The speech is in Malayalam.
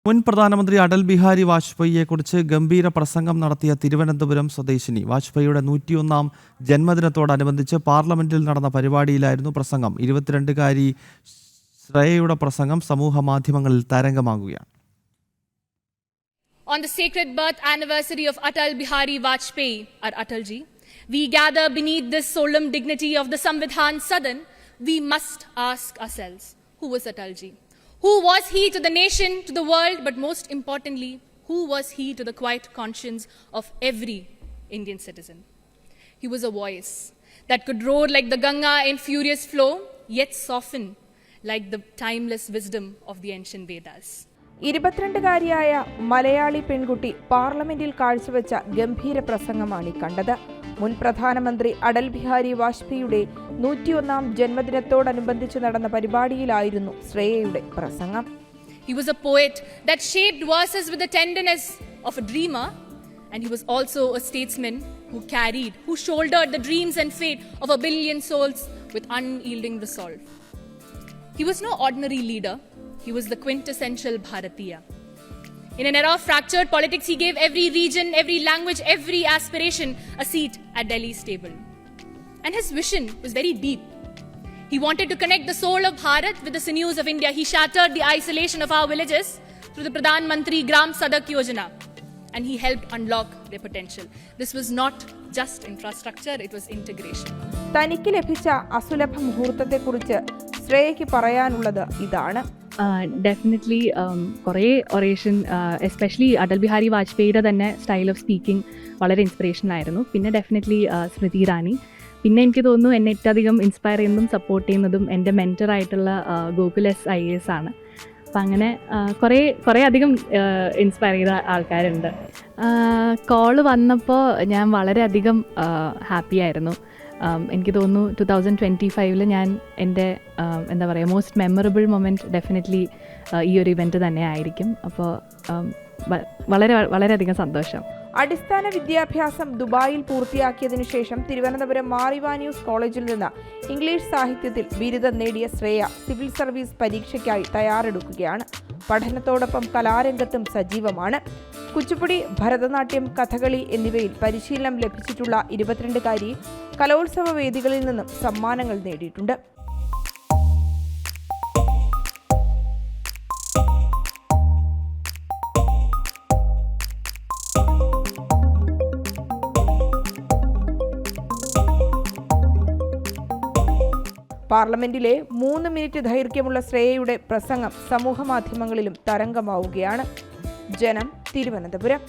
മുൻ പ്രധാനമന്ത്രി അടൽ ബിഹാരി വാജ്പേയിയെക്കുറിച്ച് ഗംഭീര പ്രസംഗം നടത്തിയ തിരുവനന്തപുരം സ്വദേശിനി. വാജ്പേയിയുടെ 101ാം ജന്മദിനത്തോടനുബന്ധിച്ച് പാർലമെന്റിൽ നടന്ന പരിപാടിയിലായിരുന്നു പ്രസംഗം. 22-കാരി ശ്രേയയുടെ പ്രസംഗം സമൂഹ മാധ്യമങ്ങളിൽ തരംഗമാകുകയാണ്. On the sacred birth anniversary of Atal Bihari Vajpayee, or Atalji, we gather beneath this solemn dignity of the Samvidhan Sadan. We must ask ourselves, who was Atalji? Who was he to the nation, to the world, but most importantly, who was he to the quiet conscience of every Indian citizen? He was a voice that could roar like the Ganga in furious flow, yet soften like the timeless wisdom of the ancient Vedas. 22-കാരിയായ Malayali പെൺകുട്ടി പാർലമെന്റിൽ കാഴ്ചവെച്ച ഗംഭീര പ്രസംഗമാണ് കണ്ടത്. മുൻ പ്രധാനമന്ത്രി അടൽ ബിഹാരി വാജ്പേയിയുടെ 101ാം ജന്മദിനത്തോടനുബന്ധിച്ച് നടന്ന പരിപാടിയിലായിരുന്നു ശ്രേയയുടെ പ്രസംഗം. He was a poet that shaped verses with the tenderness of a dreamer, and he was also a statesman who shouldered the dreams and fate of a billion souls with unyielding resolve. He was no ordinary leader. He was the quintessential Bharatiya. In an era of fractured politics, he gave every region, every language, every aspiration a seat at Delhi's table. And his vision was very deep. He wanted to connect the soul of Bharat with the sinews of India. He shattered the isolation of our villages through the Pradhan Mantri Gram Sadak Yojana. And he helped unlock their potential. This was not just infrastructure, it was integration. തനിക്ക് ലഭിച്ച അസുലഭ മുഹൂർത്തത്തെക്കുറിച്ച് ശ്രേയയ്ക്ക് പറയാനുള്ളത് ഇതാണ്. ഡെഫിനറ്റ്ലി കുറേ ഒറേഷൻ, എസ്പെഷ്യലി അടൽ ബിഹാരി വാജ്പേയിയുടെ തന്നെ സ്റ്റൈൽ ഓഫ് സ്പീക്കിംഗ് വളരെ ഇൻസ്പിറേഷണൽ ആയിരുന്നു. പിന്നെ ഡെഫിനറ്റ്ലി സ്മൃതി ഇറാനി. പിന്നെ എനിക്ക് തോന്നുന്നു എന്നെ ഏറ്റവും അധികം ഇൻസ്പയർ ചെയ്യുന്നതും സപ്പോർട്ട് ചെയ്യുന്നതും എൻ്റെ മെൻറ്ററായിട്ടുള്ള ഗോകുൽ IAS ആണ്. അപ്പം അങ്ങനെ കുറേ അധികം ഇൻസ്പയർ ചെയ്ത ആൾക്കാരുണ്ട്. കോള് വന്നപ്പോൾ ഞാൻ വളരെയധികം ഹാപ്പി ആയിരുന്നു. എനിക്ക് തോന്നുന്നു 2025 ഞാൻ എൻ്റെ എന്താ പറയുക മോസ്റ്റ് മെമ്മറബിൾ മൊമെൻറ്റ് ഡെഫിനറ്റ്ലി ഈ ഒരു ഇവൻറ്റ് തന്നെ ആയിരിക്കും. അപ്പോൾ വളരെയധികം സന്തോഷം. അടിസ്ഥാന വിദ്യാഭ്യാസം ദുബായിൽ പൂർത്തിയാക്കിയതിനു ശേഷം തിരുവനന്തപുരം മാർ ഇവാനിയൂസ് കോളേജിൽ നിന്ന് ഇംഗ്ലീഷ് സാഹിത്യത്തിൽ ബിരുദം നേടിയ ശ്രേയ സിവിൽ സർവീസ് പരീക്ഷയ്ക്കായി തയ്യാറെടുക്കുകയാണ്. പഠനത്തോടൊപ്പം കലാരംഗത്തും സജീവമാണ്. കുച്ചിപ്പുടി, ഭരതനാട്യം, കഥകളി എന്നിവയിൽ പരിശീലനം ലഭിച്ചിട്ടുള്ള 22-കാരി കലോത്സവ വേദികളിൽ നിന്നും സമ്മാനങ്ങൾ നേടിയിട്ടുണ്ട്. പാർലമെന്റിലെ 3 മിനിറ്റ് ദൈർഘ്യമുള്ള ശ്രേയയുടെ പ്രസംഗം സമൂഹ മാധ്യമങ്ങളിലും തരംഗമാവുകയാണ്. ജനം, തിരുവനന്തപുരം.